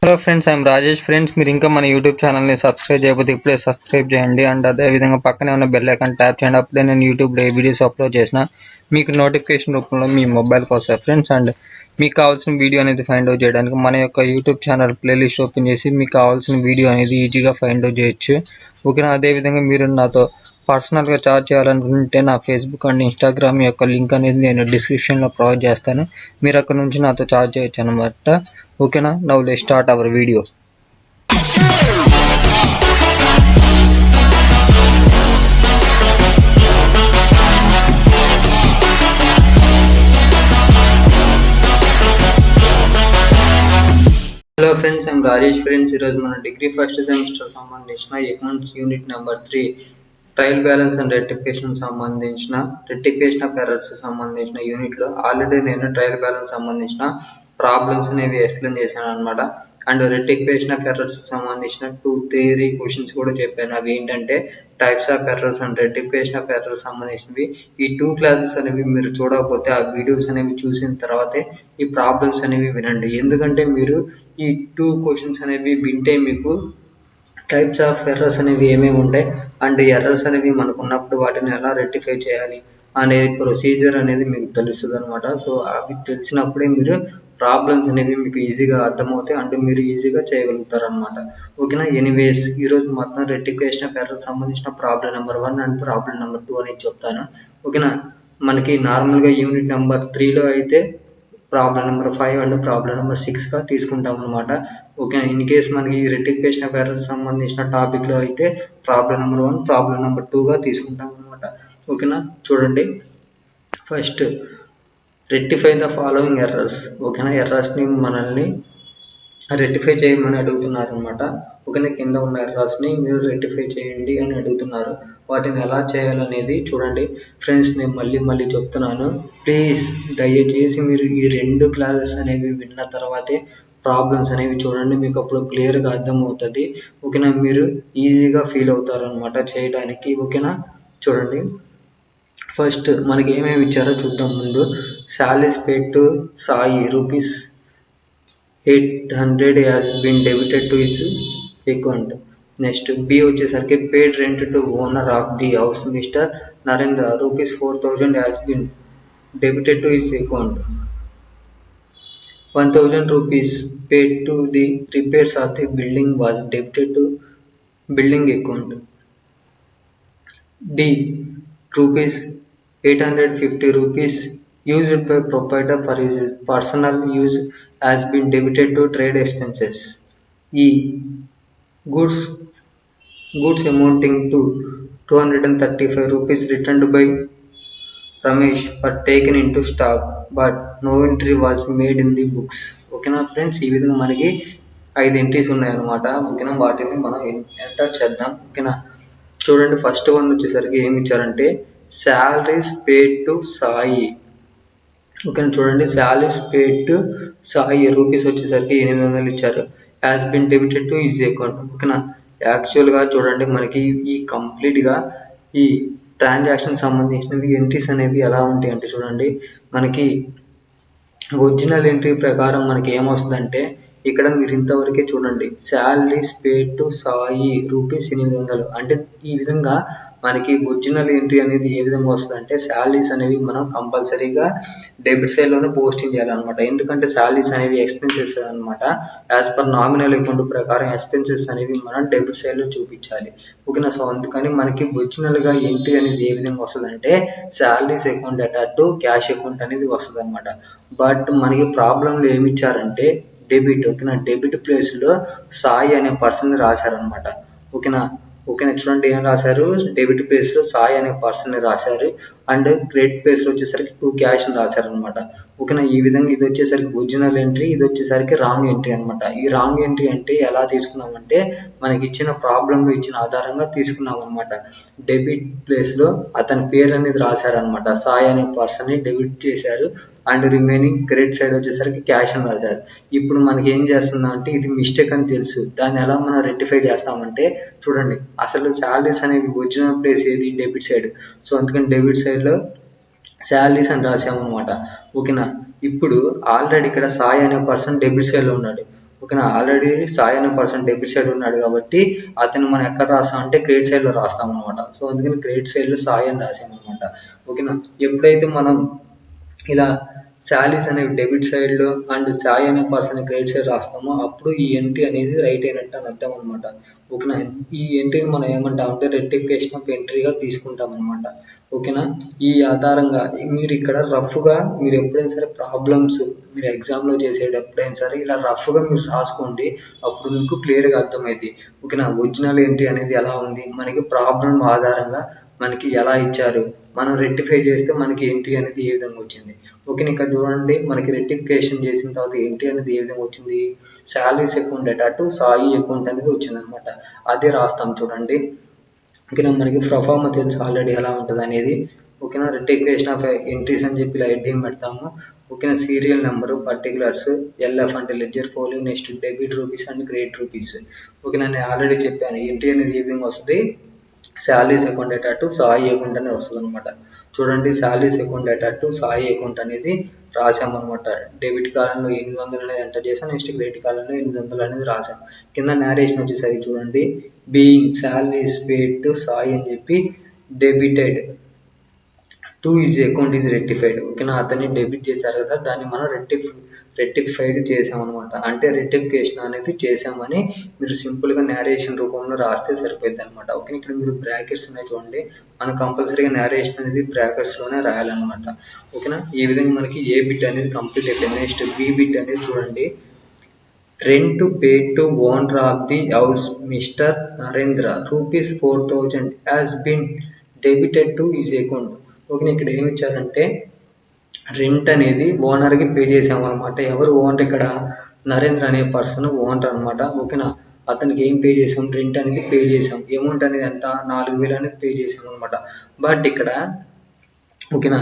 Hello friends, I'm Rajesh. Friends, మీరు ఇంకా మన యూట్యూబ్ ఛానల్ని సబ్స్క్రైబ్ చేయకపోతే ఇప్పుడే సబ్స్క్రైబ్ చేయండి. అండ్ అదేవిధంగా పక్కనే ఉన్న బెల్ ఐకాన్ ట్యాప్ చేయండి. అప్పుడే నేను యూట్యూబ్లో ఏ వీడియోస్ అప్లోడ్ చేసిన మీకు నోటిఫికేషన్ రూపంలో మీ మొబైల్కి వస్తాయి ఫ్రెండ్స్. అండ్ మీకు కావాల్సిన వీడియో అనేది ఫైండ్ అవుట్ చేయడానికి మన యొక్క యూట్యూబ్ ఛానల్ ప్లేలిస్ట్ ఓపెన్ చేసి మీకు కావాల్సిన వీడియో అనేది ఈజీగా ఫైండ్ అవుట్ చేయొచ్చు. ఓకేనా? అదేవిధంగా మీరు నాతో పర్సనల్గా చాట్ చేయాలనుకుంటే నా ఫేస్బుక్ అండ్ ఇన్స్టాగ్రామ్ యొక్క లింక్ అనేది నేను డిస్క్రిప్షన్లో ప్రొవైడ్ చేస్తాను. మీరు అక్కడ నుంచి నాతో చాట్ చేయొచ్చు అనమాట. ఓకేనా? Now let's start our video. Hello friends, I'm Rajesh. Friends, ఈరోజు మన డిగ్రీ ఫస్ట్ సెమిస్టర్ సంబంధించిన accounts unit number 3 trial balance and rectification సంబంధించిన రెక్టిఫికేషన్ ఆఫ్ ఎర్రర్స్ సంబంధించిన యూనిట్లో ఆల్రెడీ నేను ట్రయల్ బ్యాలెన్స్ సంబంధించిన ప్రాబ్లమ్స్ అనేవి ఎక్స్ప్లెయిన్ చేశాను అనమాట. అండ్ రెక్టిఫికేషన్ ఆఫ్ ఎర్రర్స్ సంబంధించిన 2 3 క్వశ్చన్స్ కూడా చెప్పాను. అవి ఏంటంటే types of errors and rectification of errors సంబంధించినవి. ఈ 2 క్లాసెస్ అనేవి మీరు చూడకపోతే ఆ వీడియోస్ అనేవి చూసిన తర్వాతే ఈ ప్రాబ్లమ్స్ అనేవి వినండి. ఎందుకంటే మీరు ఈ 2 క్వశ్చన్స్ అనేవి వింటే మీకు టైప్స్ ఆఫ్ ఎర్రర్స్ అనేవి ఏమేమి ఉంటాయి అండ్ ఎర్రర్స్ అనేవి మనకు ఉన్నప్పుడు వాటిని ఎలా రెక్టిఫై చేయాలి అనే ప్రొసీజర్ అనేది మీకు తెలుస్తుంది అనమాట. సో అవి తెలిసినప్పుడే మీరు ప్రాబ్లమ్స్ అనేవి మీకు ఈజీగా అర్థమవుతాయి అండ్ మీరు ఈజీగా చేయగలుగుతారు అనమాట. ఓకేనా? ఎనీవేస్, ఈరోజు మొత్తం రెక్టిఫికేషన్ ఆఫ్ ఎర్రర్స్ సంబంధించిన problem number 1 and problem number 2 అనేది చెప్తాను. ఓకేనా? మనకి నార్మల్గా యూనిట్ నెంబర్ 3లో అయితే problem number 5 and problem number 6గా తీసుకుంటాం అనమాట. ఓకే, ఇన్ కేస్ మనకి రెక్టిఫికేషన్ ఆఫ్ ఎర్రర్స్ సంబంధించిన టాపిక్లో అయితే ప్రాబ్లం నెంబర్ 1 ప్రాబ్లం నెంబర్ 2గా తీసుకుంటాం అనమాట. ఓకేనా? చూడండి, first rectify the following errors. ఓకేనా? ఎర్రర్స్ని మనల్ని రెక్టిఫై చేయమని అడుగుతున్నారు అనమాట. ఓకేనా? కింద ఉన్న ఎర్రర్స్ని మీరు రెక్టిఫై చేయండి అని అడుగుతున్నారు. వాటిని ఎలా చేయాలనేది చూడండి. ఫ్రెండ్స్, నేను మళ్ళీ చెప్తున్నాను, ప్లీజ్ దయచేసి మీరు ఈ 2 క్లాసెస్ అనేవి విన్న తర్వాతే ప్రాబ్లమ్స్ అనేవి చూడండి. మీకు అప్పుడు క్లియర్గా అర్థమవుతుంది. ఓకేనా? మీరు ఈజీగా ఫీల్ అవుతారు అనమాట చేయడానికి. ఓకేనా? చూడండి, ఫస్ట్ మనకి ఏమేమి ఇచ్చారో చూద్దాం. ముందు salaries paid to Sai ₹800 has been debited to his account. Next B వచ్చేసరికి paid rent to owner of the house mister Narendra ₹4,000 has been debited to his account. ₹1,000 paid to the repairs of the building was debited to building account. D. ₹850 used by proprietor for his personal use has been debited to trade expenses. E. Goods amounting to ₹235 returned by Ramesh were taken into stock, but no entry was made in the books. ఓకేనా friends, ఈ విధంగా మనకి 5 entries ఉన్నాయన్నమాట. ఓకేనా? వాటిని మనం enter చేద్దాం. ఓకేనా? చూడండి, ఫస్ట్ వన్ వచ్చేసరికి ఏమి ఇచ్చారంటే శాలరీస్ పేడ్ టు సాయి. ఓకేనా? చూడండి, salaries paid to Sai rupees వచ్చేసరికి 800 ఇచ్చారు. Has been debited to his account. ఓకేనా? యాక్చువల్గా చూడండి, మనకి ఈ కంప్లీట్గా ఈ ట్రాన్సాక్షన్ సంబంధించినవి ఎంట్రీస్ అనేవి ఎలా ఉంటాయి అంటే చూడండి, మనకి ఒరిజినల్ ఎంట్రీ ప్రకారం మనకి ఏమొస్తుందంటే ఇక్కడ మీరు ఇంతవరకే చూడండి, శాలరీస్ పేడ్ టు సాయి ₹800. అంటే ఈ విధంగా మనకి ఒరిజినల్ ఎంట్రీ అనేది ఏ విధంగా వస్తుంది అంటే శాలరీస్ అనేవి మనం కంపల్సరీగా డెబిట్ సైడ్లోనే పోస్టింగ్ చేయాలన్నమాట. ఎందుకంటే శాలరీస్ అనేవి ఎక్స్పెన్సెస్ అనమాట. యాజ్ పర్ నామినల్ అకౌంట్ ప్రకారం ఎక్స్పెన్సెస్ అనేవి మనం డెబిట్ సైడ్లో చూపించాలి. ఓకేనా? సో అందుకని మనకి ఒరిజినల్గా ఎంట్రీ అనేది ఏ విధంగా వస్తుంది అంటే salaries account attach to cash account అనేది వస్తుంది అనమాట. బట్ మనకి ప్రాబ్లంలో ఏమి ఇచ్చారంటే డెబిట్. ఓకేనా? డెబిట్ ప్లేస్లో సాయి అనే పర్సన్ రాశారనమాట. ఓకేనా? చూడండి, ఏం రాశారు, డెబిట్ ప్లేస్లో సాయి అనే పర్సన్ రాశారు అండ్ క్రెడిట్ ప్లేస్లో వచ్చేసరికి 2 క్యాష్ రాశారనమాట. ఓకేనా? ఈ విధంగా ఇది వచ్చేసరికి ఒరిజినల్ ఎంట్రీ, ఇది వచ్చేసరికి రాంగ్ ఎంట్రీ అనమాట. ఈ రాంగ్ ఎంట్రీ అంటే ఎలా తీసుకున్నామంటే మనకి ఇచ్చిన ప్రాబ్లంలో ఇచ్చిన ఆధారంగా తీసుకున్నాం అనమాట. డెబిట్ ప్లేస్లో అతని పేరు అనేది రాశారనమాట. సాయి అనే పర్సన్ని డెబిట్ చేశారు అండ్ రిమైనింగ్ క్రెడిట్ సైడ్ వచ్చేసరికి క్యాష్ అని రాశారు. ఇప్పుడు మనకి ఏం చేస్తుందా అంటే ఇది మిస్టేక్ అని తెలుసు. దాన్ని ఎలా మనం రెక్టిఫై చేస్తామంటే చూడండి, అసలు శాలరీస్ అనేవి ఒరిజినల్ ప్లేస్ ఏది, డెబిట్ సైడ్. సో అందుకని డెబిట్ సైడ్లో శాలరీస్ అని రాసామన్నమాట. ఓకేనా? ఇప్పుడు ఆల్రెడీ ఇక్కడ సాయి అనే పర్సన్ డెబిట్ సైడ్లో ఉన్నాడు. ఓకేనా. ఆల్రెడీ సాయి అనే పర్సన్ డెబిట్ సైడ్ ఉన్నాడు కాబట్టి అతను మనం ఎక్కడ రాస్తాం అంటే క్రెడిట్ సైడ్లో రాస్తాం అనమాట. సో అందుకని క్రెడిట్ సైడ్లో సాయి అని రాసామన్నమాట. ఓకేనా. ఎప్పుడైతే మనం ఇలా శాలీస్ అనేవి డెబిట్ సైడ్లో అండ్ సాయి అనే పర్సన్ క్రెడిట్ సైడ్ రాస్తామో అప్పుడు ఈ ఎంట్రీ అనేది రైట్ అయినట్టు అని అర్థం అనమాట. ఓకేనా. ఈ ఎంట్రీని మనం ఏమంటామంటే రెక్టిఫికేషన్ ఆఫ్ ఎంట్రీగా తీసుకుంటాం అనమాట. ఓకేనా. ఈ ఆధారంగా మీరు ఇక్కడ రఫ్గా మీరు ఎప్పుడైనా సరే ప్రాబ్లమ్స్ మీరు ఎగ్జామ్లో చేసేటప్పుడైనా సరే ఇలా రఫ్గా మీరు రాసుకోండి. అప్పుడు మీకు క్లియర్గా అర్థమైంది. ఓకేనా. ఒరిజినల్ ఎంట్రీ అనేది ఎలా ఉంది, మనకి ప్రాబ్లం ఆధారంగా మనకి ఎలా ఇచ్చారు, మనం రెక్టిఫై చేస్తే మనకి ఎంట్రీ అనేది ఏ విధంగా వచ్చింది. ఓకే. ఇక్కడ చూడండి మనకి రెక్టిఫికేషన్ చేసిన తర్వాత ఎంట్రీ అనేది ఏ విధంగా వచ్చింది, salaries account data to Sai account అనేది వచ్చింది అనమాట. అదే రాస్తాం చూడండి. ఓకేనా. మనకి ప్రొఫార్మా తెలుసు ఆల్రెడీ ఎలా ఉంటుంది అనేది. ఓకేనా. రెక్టిఫికేషన్ ఆఫ్ ఎంట్రీస్ అని చెప్పి ఇలా హెడ్డింగ్ పెడతాము. ఓకేనా. సీరియల్ నెంబరు, పర్టికులర్స్, ఎల్ఎఫ్ అంటే ledger folio, next debit rupees and credit rupees. ఓకేనా. నేను ఆల్రెడీ చెప్పాను ఎంట్రీ అనేది ఏ విధంగా వస్తుంది, salaries account data to Sai account అనేది వస్తుంది అనమాట. చూడండి salaries account data to Sai account అనేది రాసామన్నమాట. డెబిట్ కాలంలో 800 అనేది ఎంటర్ చేసాం, నెక్స్ట్ క్రెడిట్ కాలంలో 800 అనేది రాసాం. కింద నేరేషన్ వచ్చేసరికి చూడండి being salaries paid to Sai అని చెప్పి debited to his account is rectified. ఓకేనా. అతన్ని డెబిట్ చేశారు కదా, దాన్ని మనం రెక్టిఫైడ్ చేసామన్నమాట. అంటే రెక్టిఫికేషన్ అనేది చేసామని మీరు సింపుల్గా నేరేషన్ రూపంలో రాస్తే సరిపోద్ది అనమాట. ఓకే. ఇక్కడ మీరు బ్రాకెట్స్ ఉన్నాయి చూడండి, మనం కంపల్సరీగా నేరేషన్ అనేది బ్రాకెట్స్లోనే రాయాలన్నమాట. ఓకేనా. ఈ విధంగా మనకి ఏ బిట్ అనేది కంప్లీట్ అయిపోయింది. నెక్స్ట్ బి బిట్ అనేది చూడండి, rent paid to owner of the house mister Narendra ₹4,000 has been debited to his account. Okay. ఇక్కడ ఏమి ఇచ్చారంటే రెంట్ అనేది ఓనర్కి పే చేసామన్నమాట. ఎవరు ఓనర్ ఇక్కడ, నరేంద్ర అనే పర్సన్ ఓనర్ అనమాట. ఓకేనా. అతనికి ఏం పే చేసాం, రెంట్ అనేది పే చేసాం. అమౌంట్ అనేది ఎంత, 4,000 అనేది పే చేసాం అనమాట. బట్ ఇక్కడ ఓకేనా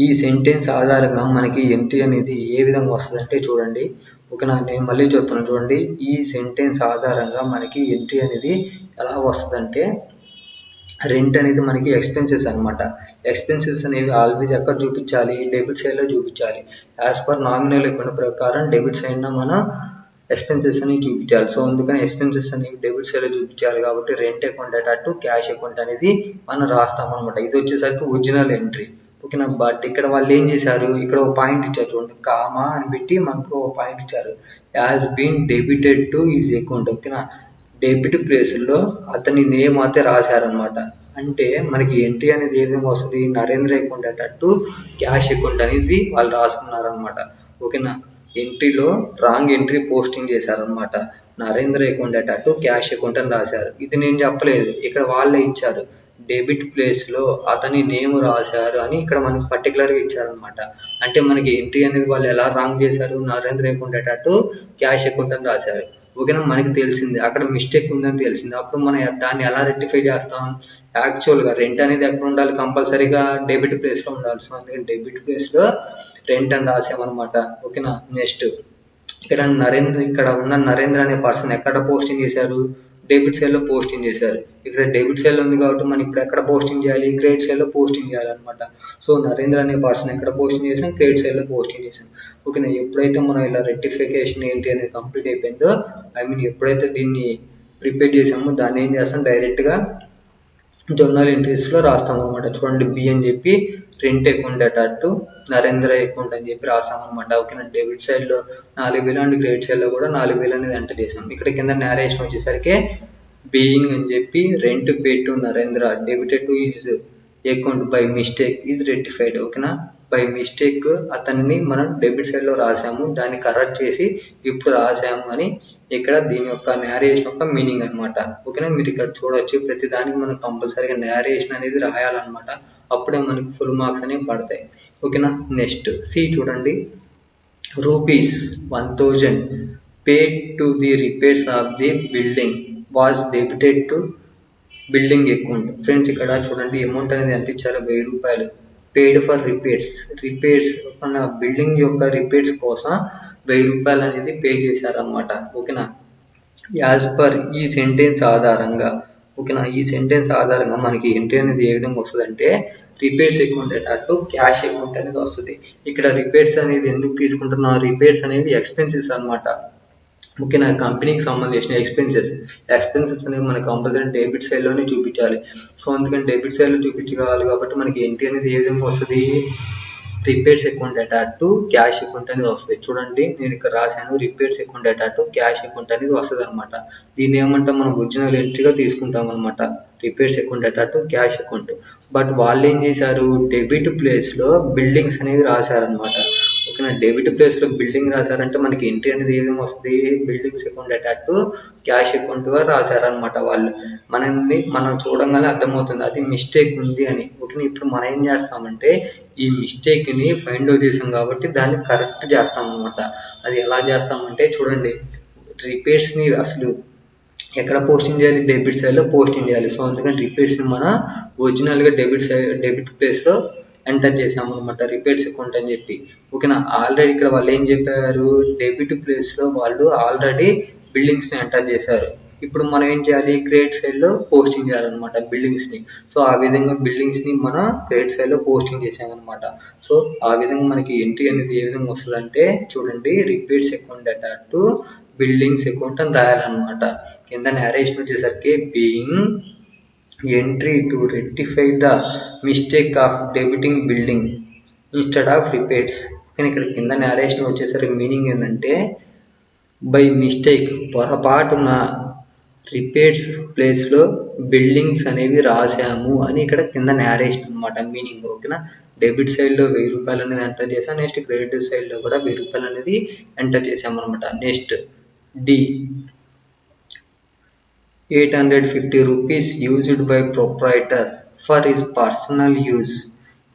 ఈ సెంటెన్స్ ఆధారంగా మనకి ఎంట్రీ అనేది ఏ విధంగా వస్తుంది అంటే చూడండి. ఓకేనా. నేను మళ్ళీ చెప్తున్నాను చూడండి, ఈ సెంటెన్స్ ఆధారంగా మనకి ఎంట్రీ అనేది ఎలా వస్తుందంటే రెంట్ అనేది మనకి ఎక్స్పెన్సెస్ అనమాట. ఎక్స్పెన్సెస్ అనేవి ఆల్వేస్ ఎక్కడ చూపించాలి, డెబిట్ సైడ్లో చూపించాలి. యాజ్ పర్ నామినల్ అకౌంట్ ప్రకారం డెబిట్ సైడ్న మనం ఎక్స్పెన్సెస్ అనేవి చూపించాలి. సో అందుకని ఎక్స్పెన్సెస్ అనేవి డెబిట్ సైడ్లో చూపించాలి కాబట్టి rent account data to cash account అనేది మనం రాస్తాం అనమాట. ఇది వచ్చేసరికి ఒరిజినల్ ఎంట్రీ. ఓకేనా. బట్ ఇక్కడ వాళ్ళు ఏం చేశారు, ఇక్కడ ఒక పాయింట్ ఇచ్చారు చూడండి, కామా అని పెట్టి మనకు ఒక పాయింట్ ఇచ్చారు, has been debited to his account. ఓకేనా. డెబిట్ ప్లేస్లో అతని నేమ్ అయితే రాశారనమాట. అంటే మనకి ఎంట్రీ అనేది ఏ విధంగా వస్తుంది, Narendra account data to cash account అనేది వాళ్ళు రాసుకున్నారనమాట. ఓకేనా. ఎంట్రీలో రాంగ్ ఎంట్రీ పోస్టింగ్ చేశారనమాట. Narendra account data to cash account అని రాశారు. ఇది నేను చెప్పలేదు, ఇక్కడ వాళ్ళే ఇచ్చారు. డెబిట్ ప్లేస్లో అతని నేమ్ రాశారు అని ఇక్కడ మనకి పర్టికులర్గా ఇచ్చారనమాట. అంటే మనకి ఎంట్రీ అనేది వాళ్ళు ఎలా రాంగ్ చేశారు, Narendra account data to cash account అని రాశారు. ఓకేనా. మనకి తెలిసింది అక్కడ మిస్టేక్ ఉందని తెలిసింది. అప్పుడు మనం దాన్ని ఎలా రెక్టిఫై చేస్తాం, యాక్చువల్గా రెంట్ అనేది ఎక్కడ ఉండాలి, కంపల్సరీగా డెబిట్ ప్లేస్లో ఉండాలి. సో అందుకని డెబిట్ ప్లేస్లో రెంట్ అని రాసామన్నమాట. ఓకేనా. నెక్స్ట్ ఇక్కడ ఉన్న నరేంద్ర అనే పర్సన్ ఎక్కడ పోస్టింగ్ చేశారు, డెబిట్ సైడ్లో పోస్టింగ్ చేశారు. ఇక్కడ డెబిట్ సైడ్లో ఉంది కాబట్టి మనం ఇప్పుడు ఎక్కడ పోస్టింగ్ చేయాలి, క్రెడిట్ సైడ్లో పోస్టింగ్ చేయాలన్నమాట. సో నరేంద్ర అనే పర్సన్ ఎక్కడ పోస్టింగ్ చేసాం, క్రెడిట్ సైడ్లో పోస్టింగ్ చేసాం. ఓకేనా. ఎప్పుడైతే మనం ఇలా రెక్టిఫికేషన్ ఏంటి అనేది కంప్లీట్ అయిపోయిందో, ఎప్పుడైతే దీన్ని ప్రిపేర్ చేసామో దాన్ని ఏం చేస్తాం, డైరెక్ట్గా జర్నల్ ఎంట్రీస్లో రాస్తాం అనమాట. చూడండి బి అని చెప్పి rent account data to Narendra account అని చెప్పి రాస్తాం అనమాట. ఓకేనా. డెబిట్ సైడ్లో 4,000 అండ్ క్రెడిట్ సైడ్లో కూడా 4,000 అనేది ఎంటర్ చేసాం. ఇక్కడ కింద నేరేషన్ వచ్చేసరికి బీయింగ్ అని చెప్పి rent pay to Narendra debited to his account by mistake is rectified. ఓకేనా. బై మిస్టేక్ అతన్ని మనం డెబిట్ సైడ్లో రాసాము, దాన్ని కరెక్ట్ చేసి ఇప్పుడు రాసాము అని ఇక్కడ దీని యొక్క నేరేషన్ యొక్క మీనింగ్ అనమాట. ఓకేనా. మీరు ఇక్కడ చూడవచ్చు ప్రతి దానికి మనం కంపల్సరీగా నేరేషన్ అనేది రాయాలన్నమాట. అప్పుడే మనకి ఫుల్ మార్క్స్ అనేవి పడతాయి. ఓకేనా. నెక్స్ట్ సి చూడండి, ₹1,000 paid to the repairs of the building was debited to building account. Friends ఇక్కడ చూడండి అమౌంట్ అనేది ఎంత ఇచ్చారో, ₹1,000 పేడ్ ఫర్ రిపేర్స్ మన బిల్డింగ్ యొక్క రిపేర్స్ కోసం ₹1,000 అనేది పే చేశారనమాట. ఓకేనా. యాజ్ పర్ ఈ సెంటెన్స్ ఆధారంగా, ఓకేనా, ఈ సెంటెన్స్ ఆధారంగా మనకి ఎంట్రీ అనేది ఏ విధంగా వస్తుంది అంటే repairs account data to cash account అనేది వస్తుంది. ఇక్కడ రిపేర్స్ అనేది ఎందుకు తీసుకుంటున్నాం, రిపేర్స్ అనేవి ఎక్స్పెన్సెస్ అనమాట. ఓకేనా. కంపెనీకి సంబంధించిన ఎక్స్పెన్సెస్ అనేవి మనకి కంపల్సరీ డెబిట్ సైడ్లోనే చూపించాలి. సో అందుకని డెబిట్ సైడ్లో చూపించగలి కాబట్టి మనకి ఎంట్రీ అనేది ఏ విధంగా వస్తుంది, repairs account data to cash account అనేది వస్తుంది. చూడండి నేను ఇక్కడ రాశాను, repairs account data to cash account అనేది వస్తుంది అనమాట. దీన్ని ఏమంటాం మనం ఒరిజినల్ ఎంట్రీగా తీసుకుంటాం అనమాట, repairs account data to cash account. But వాళ్ళు ఏం చేశారు, డెబిట్ ప్లేస్లో బిల్డింగ్స్ అనేవి రాశారనమాట. ఓకేనా, డెబిట్ ప్లేస్లో బిల్డింగ్ రాశారంటే మనకి ఎంట్రీ అనేది ఏ విధంగా వస్తుంది, buildings account data to cash అకౌంట్గా రాశారనమాట వాళ్ళు. మనం చూడంగానే అర్థమవుతుంది అది మిస్టేక్ ఉంది అని. ఓకేనా, ఇప్పుడు మనం ఏం చేస్తామంటే ఈ మిస్టేక్ని ఫైండ్ అవుట్ చేసాం కాబట్టి దాన్ని కరెక్ట్ చేస్తాం అనమాట. అది ఎలా చేస్తామంటే చూడండి, రిపేర్స్ని అసలు ఎక్కడ పోస్టింగ్ చేయాలి, డెబిట్ సైడ్లో పోస్టింగ్ చేయాలి. సో అందుకని రిపేర్స్ని మన ఒరిజినల్గా డెబిట్ ప్లేస్లో ఎంటర్ చేసాము అనమాట, రిపేర్స్ అకౌంట్ అని చెప్పి. ఓకేనా, ఆల్రెడీ ఇక్కడ వాళ్ళు ఏం చెప్పారు, డెబిట్ ప్లేస్లో వాళ్ళు ఆల్రెడీ బిల్డింగ్స్ని ఎంటర్ చేశారు. ఇప్పుడు మనం ఏం చేయాలి, క్రెడిట్ సైడ్లో పోస్టింగ్ చేయాలన్నమాట బిల్డింగ్స్ని. సో ఆ విధంగా బిల్డింగ్స్ని మనం క్రెడిట్ సైడ్లో పోస్టింగ్ చేసామన్నమాట. సో ఆ విధంగా మనకి ఎంట్రీ అనేది ఏ విధంగా వస్తుందంటే చూడండి, repairs account data to buildings account అని రాయాలన్నమాట. కింద నేరేషన్ వచ్చేసరికి being entry to rectify the mistake of debiting building instead of repairs. కానీ ఇక్కడ కింద నేరేషన్ వచ్చేసరికి మీనింగ్ ఏంటంటే బై మిస్టేక్ పొరపాటున రిపేర్స్ ప్లేస్లో బిల్డింగ్స్ అనేవి రాసాము అని ఇక్కడ కింద నేరేషన్ అనమాట మీనింగ్. ఓకేనా, డెబిట్ సైడ్లో 1000 రూపాయలు అనేది ఎంటర్ చేసాం, నెక్స్ట్ క్రెడిట్ సైడ్లో కూడా 1000 రూపాయలు అనేది ఎంటర్ చేసాము అనమాట. Next D 850 rupees used by proprietor for his personal use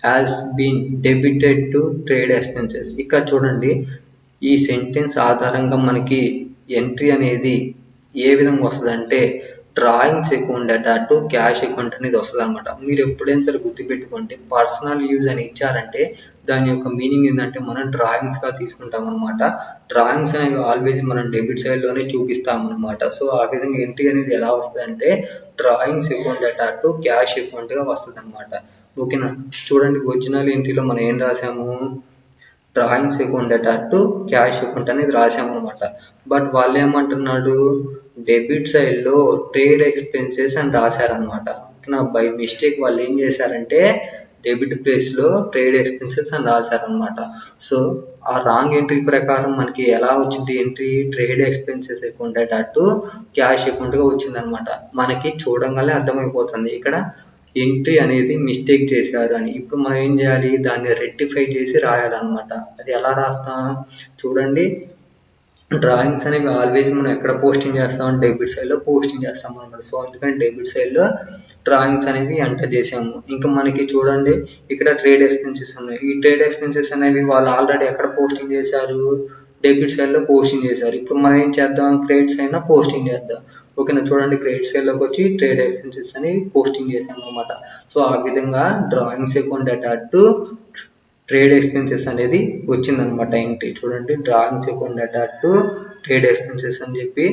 has been debited to trade expenses. ఇక్కడ చూడండి, ఈ సెంటెన్స్ ఆధారంగా మనకి ఎంట్రీ అనేది ఏ విధంగా వస్తుందంటే drawings account data to cash account అనేది వస్తుంది అనమాట. మీరు ఎప్పుడైనా సరే గుర్తుపెట్టుకుంటే పర్సనల్ యూజ్ అని ఇచ్చారంటే దాని యొక్క మీనింగ్ ఏంటంటే మనం డ్రాయింగ్స్గా తీసుకుంటాం అనమాట. డ్రాయింగ్స్ అనేవి ఆల్వేస్ మనం డెబిట్ సైడ్లోనే చూపిస్తాం అనమాట. సో ఆ విధంగా ఎంట్రీ అనేది ఎలా వస్తుంది అంటే drawings account data to cash అకౌంట్గా వస్తుంది అనమాట. ఓకేనా, చూడండి ఒరిజినల్ ఎంట్రీలో మనం ఏం రాసాము, drawings account data to cash account అనేది రాసామన్నమాట. బట్ వాళ్ళు ఏమంటున్నాడు, డెబిట్ సైడ్లో ట్రేడ్ ఎక్స్పెన్సెస్ అని రాశారనమాట. ఓకేనా, బై మిస్టేక్ వాళ్ళు ఏం చేశారంటే డెబిట్ ప్లేస్లో ట్రేడ్ ఎక్స్పెన్సెస్ అని రాశారనమాట. సో ఆ రాంగ్ ఎంట్రీ ప్రకారం మనకి ఎలా వచ్చింది entry, trade expenses account data to cash అకౌంట్గా వచ్చిందనమాట. మనకి చూడంగానే అర్థమైపోతుంది ఇక్కడ ఎంట్రీ అనేది మిస్టేక్ చేశారు అని. ఇప్పుడు మనం ఏం చేయాలి, దాన్ని రెక్టిఫై చేసి రాయాలన్నమాట. అది ఎలా రాస్తాం చూడండి, డ్రాయింగ్స్ అనేవి ఆల్వేస్ మనం ఎక్కడ పోస్టింగ్ చేస్తాం, డెబిట్ సైడ్లో పోస్టింగ్ చేస్తాం అనమాట. సో అందుకని డెబిట్ సైడ్లో డ్రాయింగ్స్ అనేవి ఎంటర్ చేసాము. ఇంకా మనకి చూడండి ఇక్కడ ట్రేడ్ ఎక్స్పెన్సెస్ ఉన్నాయి. ఈ ట్రేడ్ ఎక్స్పెన్సెస్ అనేవి వాళ్ళు ఆల్రెడీ ఎక్కడ పోస్టింగ్ చేశారు, డెబిట్ సైడ్లో పోస్టింగ్ చేశారు. ఇప్పుడు మనం ఏం చేద్దాం, క్రెడిట్ సైడ్న పోస్టింగ్ చేద్దాం. ఓకేనా, చూడండి క్రెడిట్ సైడ్లోకి వచ్చి ట్రేడ్ ఎక్స్పెన్సెస్ అని పోస్టింగ్ చేసాము అనమాట. సో ఆ విధంగా drawings account data to trade expenses అనేది వచ్చిందనమాట ఎంట్రీ. చూడండి, drawings account data to trade expenses అని చెప్పి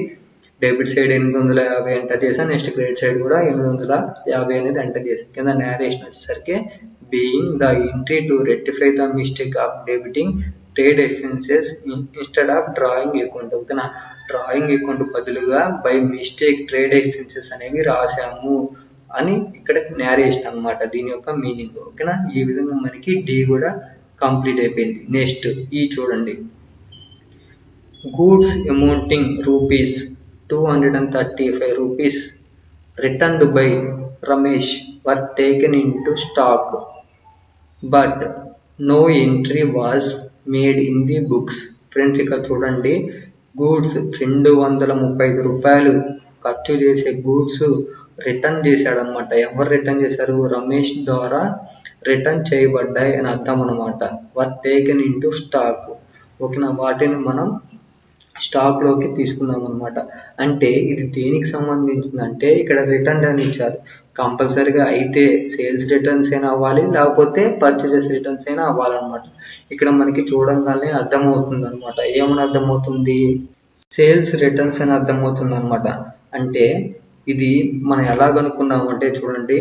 డెబిట్ సైడ్ 850 ఎంటర్ చేశాను, నెక్స్ట్ క్రెడిట్ సైడ్ కూడా 850 అనేది ఎంటర్ చేశాను. కింద నేరేషన్ వచ్చేసరికి being the entry to rectify the mistake of debiting trade expenses instead of drawing account. ఓకేనా, డ్రాయింగ్ అకౌంట్ బదులుగా బై మిస్టేక్ ట్రేడ్ ఎక్స్పెన్సెస్ అనేవి రాసాము అని ఇక్కడ నేరేషన్ అనమాట, దీని యొక్క మీనింగ్. ఓకేనా, ఈ విధంగా మనకి డి కూడా కంప్లీట్ అయిపోయింది. నెక్స్ట్ ఈ చూడండి, goods amounting rupees 235 rupees returned by Ramesh were taken into stock, but no entry was made in the books. Friends ఇక్కడ చూడండి, గూడ్స్ 235 రూపాయలు ఖర్చు చేసే గూడ్స్ రిటర్న్ చేశాడనమాట. ఎవరు రిటర్న్ చేశారు, రమేష్ ద్వారా రిటర్న్ చేయబడ్డాయి అని అర్థం అనమాట. వర్ టేకెన్ ఇంటూ స్టాక్. ఓకేనా, వాటిని మనం స్టాక్లోకి తీసుకున్నాం అనమాట. అంటే ఇది దేనికి సంబంధించిందంటే ఇక్కడ రిటర్న్ అని ఇచ్చారు, కంపల్సరీగా అయితే సేల్స్ రిటర్న్స్ అయినా అవ్వాలి, లేకపోతే పర్చేజెస్ రిటర్న్స్ అయినా అవ్వాలన్నమాట. ఇక్కడ మనకి చూడంగానే అర్థమవుతుంది అనమాట. ఏమని అర్థమవుతుంది, సేల్స్ రిటర్న్స్ అని అర్థమవుతుంది అనమాట. అంటే ఇది మనం ఎలా కనుక్కున్నాము అంటే చూడండి,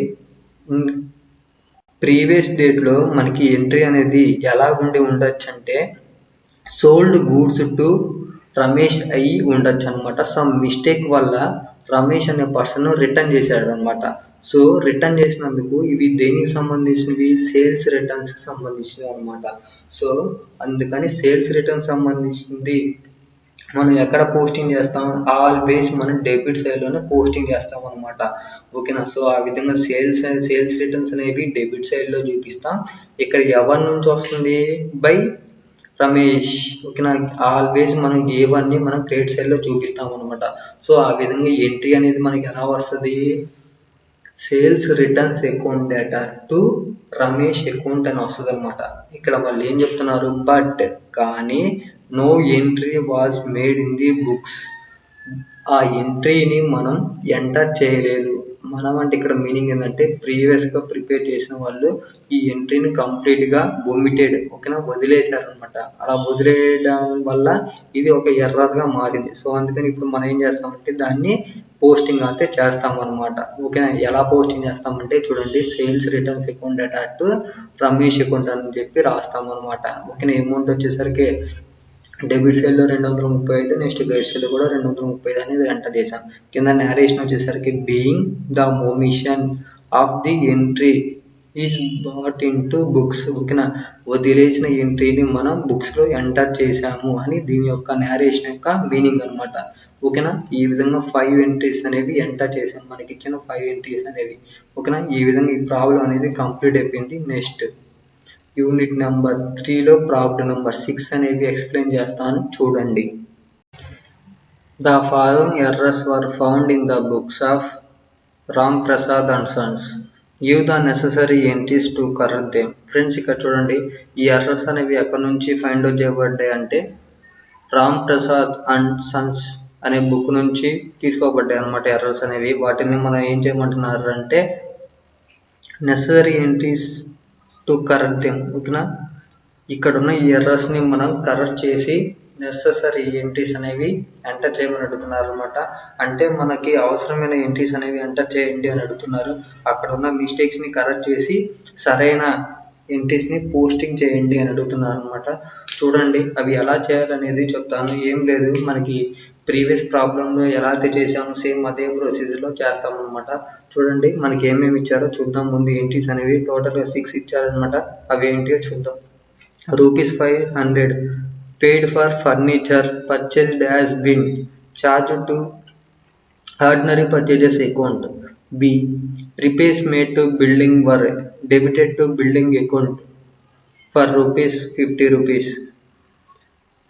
ప్రీవియస్ డేట్లో మనకి ఎంట్రీ అనేది ఎలా ఉండి ఉండొచ్చు అంటే సోల్డ్ గూడ్స్ టు రమేష్ అయి ఉండొచ్చు అనమాట. సమ్ మిస్టేక్ వల్ల రమేష్ అనే పర్సన్ రిటర్న్ చేశాడు అనమాట. సో రిటర్న్ చేసినందుకు ఇవి దేనికి సంబంధించినవి, సేల్స్ రిటర్న్స్ కి సంబంధించినవి అనమాట. సో అందుకని సేల్స్ రిటర్న్ సంబంధించింది మనం ఎక్కడ పోస్టింగ్ చేస్తాం, ఆల్వేస్ మనం డెబిట్ సైడ్లోనే పోస్టింగ్ చేస్తాం అనమాట. ఓకేనా. సో ఆ విధంగా సేల్స్ రిటర్న్స్ అనేవి డెబిట్ సైడ్లో చూపిస్తాం. ఇక్కడ ఎవరి నుంచి వస్తుంది, బై రమేష్. ఓకేనా. ఆల్వేస్ మనం ఏవన్నీ మనం క్రెడిట్ సైడ్లో చూపిస్తాం అనమాట. సో ఆ విధంగా ఎంట్రీ అనేది మనకి ఎలా వస్తుంది, sales returns account data to Ramesh account అని వస్తుంది అనమాట. ఇక్కడ వాళ్ళు ఏం చెప్తున్నారు, బట్ కానీ no entry was made in the books. ఆ ఎంట్రీని మనం ఎంటర్ చేయలేదు. మనం అంటే ఇక్కడ మీనింగ్ ఏంటంటే ప్రీవియస్గా ప్రిపేర్ చేసిన వాళ్ళు ఈ ఎంట్రీని కంప్లీట్గా ఒమిటెడ్, ఓకేనా, వదిలేశారు అనమాట. అలా వదిలేయడం వల్ల ఇది ఒక ఎర్రర్గా మారింది. సో అందుకని ఇప్పుడు మనం ఏం చేస్తామంటే దాన్ని పోస్టింగ్ అయితే చేస్తాం అనమాట. ఓకేనా. ఎలా పోస్టింగ్ చేస్తామంటే చూడండి, sales returns account data to Ramesh account అని చెప్పి రాస్తాం అనమాట. ఓకేనా. అమౌంట్ వచ్చేసరికి డెబిట్ సైడ్లో 235, నెక్స్ట్ క్రెడిట్ సైడ్ కూడా 235 అనేది ఎంటర్ చేసాం. కింద నేరేషన్ వచ్చేసరికి being the omission of the entry is brought in to books. ఓకేనా. వదిలేసిన ఎంట్రీని మనం బుక్స్లో ఎంటర్ చేసాము అని దీని యొక్క నేరేషన్ యొక్క మీనింగ్ అనమాట. ఓకేనా. ఈ విధంగా 5 ఎంట్రీస్ అనేవి ఎంటర్ చేసాం, మనకి ఇచ్చిన 5 ఎంట్రీస్ అనేవి. ఓకేనా. ఈ విధంగా ఈ ప్రాబ్లం అనేది కంప్లీట్ అయిపోయింది. నెక్స్ట్ యూనిట్ నెంబర్ 3లో ప్రాబ్లం నెంబర్ 6 అనేవి ఎక్స్ప్లెయిన్ చేస్తాను, చూడండి. The following errors were found in the books of Ram Prasad and sons. Give the necessary entries to correct them. Friends ఇక్కడ చూడండి, ఈ ఎర్రర్స్ అనేవి ఎక్కడి నుంచి ఫైండ్ అవుట్ చేయబడ్డాయి అంటే రామ్ ప్రసాద్ అండ్ సన్స్ అనే బుక్ నుంచి తీసుకోబడ్డాయి అనమాట ఎర్రర్స్ అనేవి. వాటిని మనం ఏం చేయమంటున్నారు అంటే necessary entries to correct them. ఓకేనా. ఇక్కడ ఉన్న ఈ ఎర్రర్స్ని మనం కరెక్ట్ చేసి నెసెసరీ ఎంట్రీస్ అనేవి ఎంటర్ చేయమని అడుగుతున్నారు అనమాట. అంటే మనకి అవసరమైన ఎంట్రీస్ అనేవి ఎంటర్ చేయండి అని అడుగుతున్నారు. అక్కడ ఉన్న మిస్టేక్స్ని కరెక్ట్ చేసి సరైన ఎంట్రీస్ని పోస్టింగ్ చేయండి అని అడుగుతున్నారు అనమాట. చూడండి అవి ఎలా చేయాలనేది చెప్తాను. ఏం లేదు, మనకి ప్రీవియస్ ప్రాబ్లంలో ఎలా అయితే చేసామో సేమ్ అదే ప్రొసీజర్లో చేస్తామన్నమాట. చూడండి మనకి ఏమేమి ఇచ్చారో చూద్దాం. ముందు ఎంట్రీస్ అనేవి టోటల్గా 6 ఇచ్చారనమాట. అవి ఏంటియో చూద్దాం. ₹500 paid for furniture purchased has been charged to ordinary purchases account. B. Repairs made to building were debited to building account for ₹50.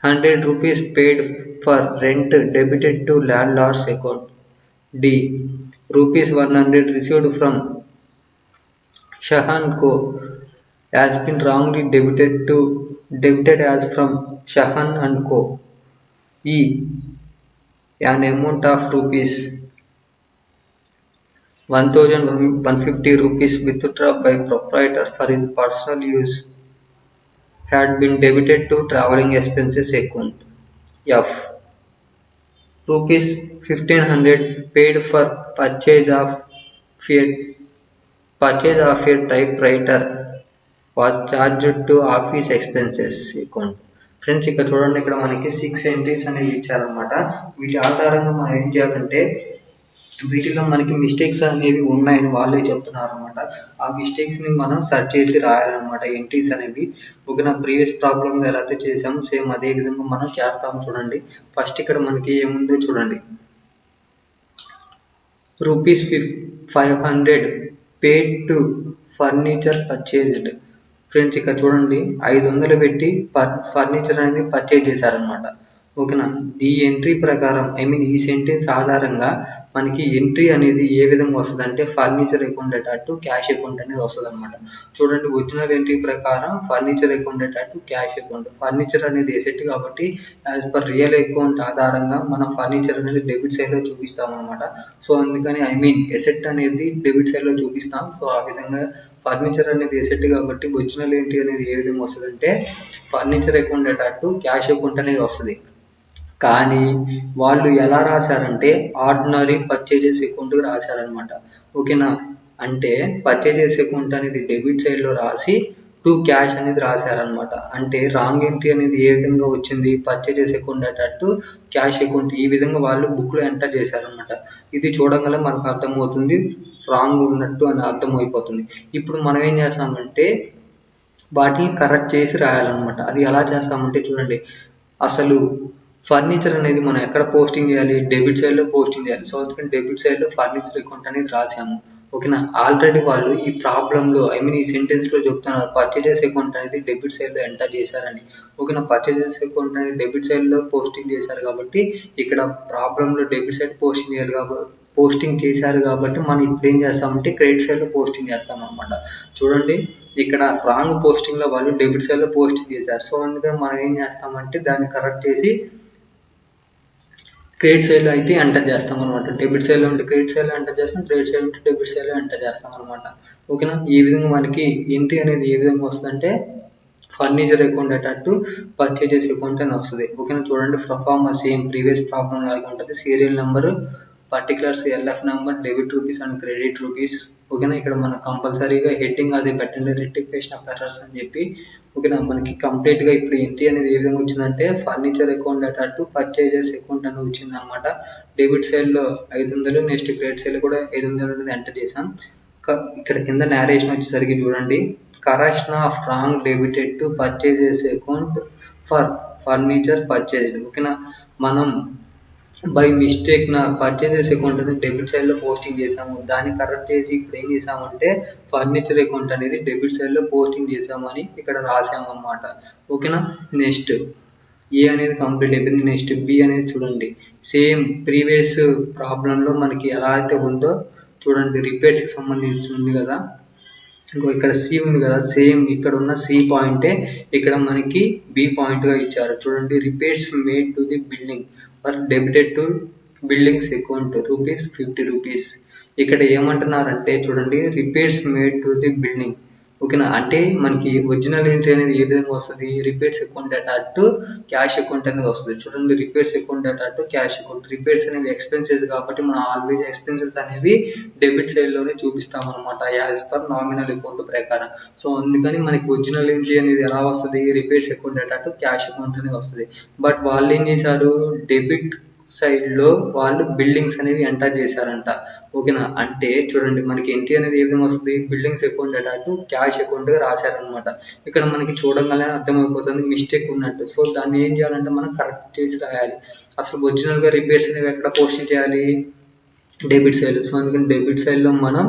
₹100 paid for rent debited to landlord's account. D. ₹100 received from Shahan Co. has been wrongly debited as from Shahan and Co. E. An amount of ₹1,150 withdrawn by proprietor for his personal use had been debited to travelling expenses account. F. ₹1,500 paid for purchase of a typewriter was charged to office expenses account. Friends ఇక్కడ చూడండి, ఇక్కడ మనకి 6 entries అనేవి ఇచ్చారనమాట. వీటి ఆధారంగా మనం ఏం చేయాలంటే వీటిలో మనకి మిస్టేక్స్ అనేవి ఉన్నాయని వాళ్ళే చెప్తున్నారు అనమాట. ఆ మిస్టేక్స్ని మనం సెర్చ్ చేసి రాయాలన్నమాట ఎంట్రీస్ అనేవి. ఓకేనా. ప్రీవియస్ ప్రాబ్లమ్ ఎలా అయితే చేసాము సేమ్ అదే విధంగా మనం చేస్తాము. చూడండి ఫస్ట్ ఇక్కడ మనకి ఏముందో చూడండి. ₹500 paid to furniture purchased. Friends ఇక్కడ చూడండి 500 పెట్టి ఫర్నిచర్ అనేది పర్చేజ్ చేశారనమాట. ఓకేనా. ఈ ఎంట్రీ ప్రకారం ఈ సెంటెన్స్ ఆధారంగా మనకి ఎంట్రీ అనేది ఏ విధంగా వస్తుంది అంటే furniture account data to cash account అనేది వస్తుంది అనమాట. చూడండి ఒరిజినల్ ఎంట్రీ ప్రకారం furniture account data to cash account. Furniture అనేది ఎసెట్ కాబట్టి యాజ్ పర్ రియల్ అకౌంట్ ఆధారంగా మనం ఫర్నిచర్ అనేది డెబిట్ సైడ్లో చూపిస్తాం అనమాట. సో అందుకని ఎసెట్ అనేది డెబిట్ సైడ్లో చూపిస్తాం. సో ఆ విధంగా ఫర్నిచర్ అనేది ఎసెట్ కాబట్టి ఒరిజినల్ ఎంట్రీ అనేది ఏ విధంగా వస్తుంది అంటే furniture account data to cash account అనేది వస్తుంది. కానీ వాళ్ళు ఎలా రాశారంటే ఆర్డినరీ పర్చేజెస్ అకౌంట్ రాశారనమాట. ఓకేనా. అంటే పర్చేజెస్ అకౌంట్ అనేది డెబిట్ సైడ్లో రాసి టు క్యాష్ అనేది రాశారనమాట. అంటే రాంగ్ ఎంట్రీ అనేది ఏ విధంగా వచ్చింది, purchases account data to cash account ఈ విధంగా వాళ్ళు బుక్లో ఎంటర్ చేశారనమాట. ఇది చూడగల మనకు అర్థమవుతుంది రాంగ్ ఉన్నట్టు అని అర్థమైపోతుంది. ఇప్పుడు మనం ఏం చేస్తామంటే వాటిని కరెక్ట్ చేసి రాయాలన్నమాట. అది ఎలా చేస్తామంటే చూడండి, అసలు ఫర్నిచర్ అనేది మనం ఎక్కడ పోస్టింగ్ చేయాలి, డెబిట్ సైడ్లో పోస్టింగ్ చేయాలి. సో అందుకని డెబిట్ సైడ్లో ఫర్నిచర్ అకౌంట్ అనేది రాసాము. ఓకేనా, ఆల్రెడీ వాళ్ళు ఈ ప్రాబ్లంలో ఈ సెంటెన్స్లో చెప్తున్నారు పర్చేజెస్ అకౌంట్ అనేది డెబిట్ సైడ్లో ఎంటర్ చేశారని. ఓకేనా, పర్చేజెస్ అకౌంట్ అనేది డెబిట్ సైడ్లో పోస్టింగ్ చేశారు కాబట్టి ఇక్కడ ప్రాబ్లంలో డెబిట్ సైడ్ పోస్టింగ్ చేయాలి కాబట్టి పోస్టింగ్ చేశారు కాబట్టి మనం ఇప్పుడు ఏం చేస్తామంటే క్రెడిట్ సైడ్లో పోస్టింగ్ చేస్తాం అనమాట. చూడండి, ఇక్కడ రాంగ్ పోస్టింగ్లో వాళ్ళు డెబిట్ సైడ్లో పోస్టింగ్ చేశారు. సో అందుకని మనం ఏం చేస్తామంటే దాన్ని కరెక్ట్ చేసి క్రెడిట్ సైడ్లో అయితే ఎంటర్ చేస్తాం అనమాట. డెబిట్ సైడ్లో ఉంటే క్రెడిట్ సైడ్లో ఎంటర్ చేస్తాం, క్రెడిట్ సైడ్ ఉంటే డెబిట్ సైడ్లో ఎంటర్ చేస్తాం అనమాట. ఓకేనా, ఈ విధంగా మనకి ఎంట్రీ అనేది ఏ విధంగా వస్తుందంటే furniture account data to purchases account అని వస్తుంది. ఓకేనా, చూడండి ప్రొఫార్మా సేమ్ ప్రీవియస్ ప్రాబ్లం లాగా ఉంటుంది. Serial number, particulars, LF number, debit rupees and credit rupees. ఓకేనా, ఇక్కడ మనం కంపల్సరీగా హెడ్డింగ్ అది పెట్టండి, రెక్టిఫికేషన్ ఆఫ్ ఎర్రర్స్ అని చెప్పి. ఓకేనా, మనకి కంప్లీట్గా ఇప్పుడు ఎంట్రీ అనేది ఏ విధంగా వచ్చిందంటే furniture account data to purchases account అనేది వచ్చింది అనమాట. డెబిట్ సైడ్లో 500, నెక్స్ట్ క్రెడిట్ సైడ్లో కూడా 500 అనేది ఎంటర్ చేసాం. ఇక్కడ కింద నేరేషన్ వచ్చేసరికి చూడండి, correction of wrong debited to purchases account for furniture purchase. ఓకేనా, మనం బై మిస్టేక్ నా పర్చేసెస్ అకౌంట్ అనేది డెబిట్ సైడ్లో పోస్టింగ్ చేసాము. దాన్ని కరెక్ట్ చేసి ఇప్పుడు ఏం చేసామంటే ఫర్నిచర్ అకౌంట్ అనేది డెబిట్ సైడ్లో పోస్టింగ్ చేసామని ఇక్కడ రాసాము అనమాట. ఓకేనా, నెక్స్ట్ ఏ అనేది కంప్లీట్ అయిపోయింది. నెక్స్ట్ బి అనేది చూడండి, సేమ్ ప్రీవియస్ ప్రాబ్లంలో మనకి ఎలా అయితే ఉందో చూడండి, రిపేర్స్కి సంబంధించి ఉంది కదా, ఇంకో ఇక్కడ సి ఉంది కదా, సేమ్ ఇక్కడ ఉన్న సి పాయింటే ఇక్కడ మనకి బి పాయింట్గా ఇచ్చారు. చూడండి, repairs made to the building are debited to buildings account ₹50. ఇక్కడ ఏమంటున్నారంటే చూడండి, repairs made to the building. ఓకేనా, అంటే మనకి ఒరిజినల్ ఎంట్రీ అనేది ఏ విధంగా వస్తుంది, repairs account data to cash account అనేది వస్తుంది. చూడండి, repairs account data to cash account. Repairs అనేవి ఎక్స్పెన్సెస్ కాబట్టి మనం ఆల్వేస్ ఎక్స్పెన్సెస్ అనేవి డెబిట్ సైడ్లోనే చూపిస్తాం అనమాట యాజ్ పర్ నామినల్ అకౌంట్ ప్రకారం. సో అందుకని మనకి ఒరిజినల్ ఎంట్రీ అనేది ఎలా వస్తుంది, repairs account data to cash account అనేది వస్తుంది. బట్ వాళ్ళు ఏం చేశారు, డెబిట్ సైడ్లో వాళ్ళు బిల్డింగ్స్ అనేవి ఎంటర్ చేశారంట. ఓకేనా, అంటే చూడండి మనకి ఎంట్రీ అనేది ఏ విధంగా వస్తుంది, buildings account data to cash అకౌంట్గా రాశారనమాట. ఇక్కడ మనకి చూడంగానే అర్థమైపోతుంది మిస్టేక్ ఉన్నట్టు. సో దాన్ని ఏం చేయాలంటే మనం కరెక్ట్ చేసి రాయాలి. అసలు ఒరిజినల్గా రిపేర్స్ అనేవి ఎక్కడ పోస్టింగ్ చేయాలి, డెబిట్ సైడ్. సో అందుకని డెబిట్ సైడ్లో మనం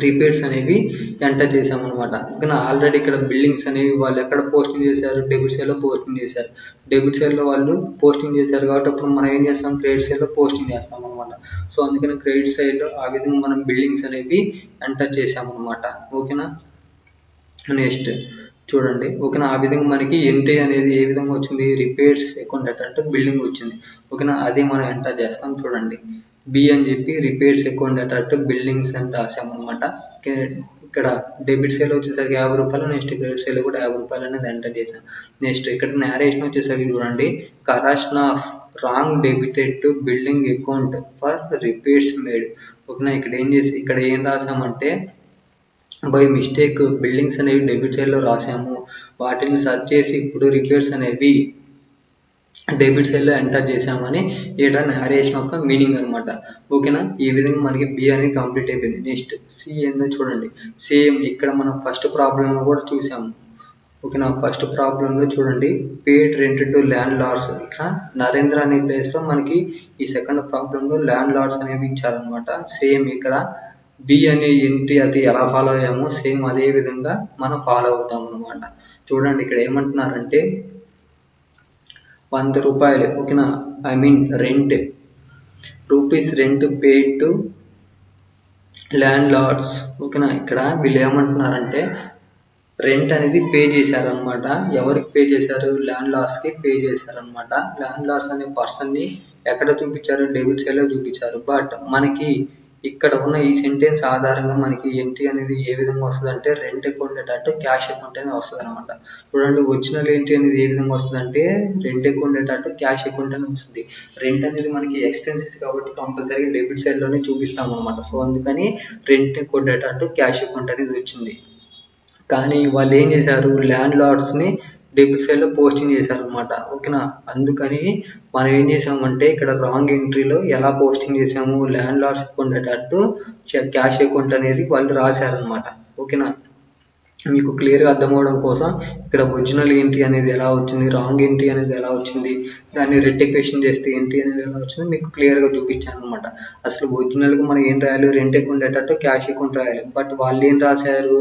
రిపేర్స్ అనేవి ఎంటర్ చేసామన్నమాట. ఓకేనా, ఆల్రెడీ ఇక్కడ బిల్డింగ్స్ అనేవి వాళ్ళు ఎక్కడ పోస్టింగ్ చేశారు, డెబిట్ సైడ్లో పోస్టింగ్ చేశారు. డెబిట్ సైడ్లో వాళ్ళు పోస్టింగ్ చేశారు కాబట్టి అప్పుడు మనం ఏం చేస్తాం, క్రెడిట్ సైడ్లో పోస్టింగ్ చేస్తాం అనమాట. సో అందుకని క్రెడిట్ సైడ్లో ఆ విధంగా మనం బిల్డింగ్స్ అనేవి ఎంటర్ చేసామన్నమాట. ఓకేనా, నెక్స్ట్ చూడండి, ఓకేనా, ఆ విధంగా మనకి ఎంట్రీ అనేది ఏ విధంగా వచ్చింది, రిపేర్స్ అకౌంట్ డేటా అంటే బిల్డింగ్ వచ్చింది. ఓకేనా, అది మనం ఎంటర్ చేస్తాం. చూడండి, బి అని చెప్పి రిపేర్స్ అకౌంట్ డేటా అంటే బిల్డింగ్స్ అని రాసామన్నమాట. ఇక్కడ డెబిట్ సైడ్ వచ్చేసరికి ₹50, నెక్స్ట్ క్రెడిట్ సైడ్ కూడా ₹50 అనేది ఎంటర్ చేసాం. నెక్స్ట్ ఇక్కడ నేరేషన్ వచ్చేసరికి చూడండి, correction of wrong debited to building account for repairs made. ఓకేనా, ఇక్కడ ఏం రాసామంటే బై మిస్టేక్ బిల్డింగ్స్ అనేవి డెబిట్ సైడ్లో రాసాము. వాటిని సెర్చ్ చేసి ఇప్పుడు రిపేర్స్ అనేవి డెబిట్ సైడ్లో ఎంటర్ చేసామని ఇక్కడ నేరేషన్ యొక్క మీనింగ్ అనమాట. ఓకేనా, ఈ విధంగా మనకి బి అనేది కంప్లీట్ అయిపోయింది. నెక్స్ట్ సి ఏందో చూడండి, సేమ్ ఇక్కడ మనం ఫస్ట్ ప్రాబ్లంలో కూడా చూసాము. ఓకేనా, ఫస్ట్ ప్రాబ్లంలో చూడండి, పేడ్ రెంట్ టు ల్యాండ్ లార్డ్స్. ఇక్కడ నరేంద్ర అనే ప్లేస్లో మనకి ఈ సెకండ్ ప్రాబ్లంలో ల్యాండ్ లార్డ్స్ అనేవి ఇచ్చారనమాట. సేమ్ ఇక్కడ బి అనే ఎంట్రీ అది ఎలా ఫాలో అయ్యామో సేమ్ అదే విధంగా మనం ఫాలో అవుతాం అనమాట. చూడండి, ఇక్కడ ఏమంటున్నారంటే ₹100. ఓకేనా, rent rupees rent paid to landlords. ఓకేనా, ఇక్కడ వీళ్ళు ఏమంటున్నారంటే రెంట్ అనేది పే చేశారనమాట. ఎవరికి పే చేశారు, ల్యాండ్ లార్డ్స్కి పే చేశారనమాట. ల్యాండ్ లార్డ్స్ అనే పర్సన్ని ఎక్కడ చూపించారు, డెబిట్ సైడ్లో చూపించారు. బట్ మనకి ఇక్కడ ఉన్న ఈ సెంటెన్స్ ఆధారంగా మనకి ఎంట్రీ అనేది ఏ విధంగా వస్తుంది అంటే rent account data to cash account అనేది వస్తుంది అనమాట. చూడండి, ఒరిజినల్ ఎంట్రీ అనేది ఏ విధంగా వస్తుంది అంటే rent account data to cash account అని వస్తుంది. రెంట్ అనేది మనకి ఎక్స్పెన్సెస్ కాబట్టి కంపల్సరీ డెబిట్ సైడ్లోనే చూపిస్తాం అనమాట. సో అందుకని rent account data to cash account అనేది వచ్చింది. కానీ వాళ్ళు ఏం చేశారు, ల్యాండ్ లార్డ్స్ని డెబిట్ సైడ్లో పోస్టింగ్ చేశారనమాట. ఓకేనా, అందుకని మనం ఏం చేసామంటే ఇక్కడ రాంగ్ ఎంట్రీలో ఎలా పోస్టింగ్ చేసాము, ల్యాండ్ లార్డ్స్ అకౌంట్ అటు క్యాష్ అకౌంట్ అనేది వాళ్ళు రాశారనమాట. ఓకేనా, మీకు క్లియర్గా అర్థం అవడం కోసం ఇక్కడ ఒరిజినల్ ఏంటి అనేది ఎలా వచ్చింది, రాంగ్ ఏంటి అనేది ఎలా వచ్చింది, దాన్ని రెక్టిఫికేషన్ చేస్తే ఏంటి అనేది ఎలా వచ్చింది మీకు క్లియర్గా చూపించాను అనమాట. అసలు ఒరిజినల్గా మనం ఏం రాయాలి, రెంట్ అకౌంట్ అటట్టు క్యాష్ అకౌంట్ రాయాలి. బట్ వాళ్ళు ఏం రాశారు,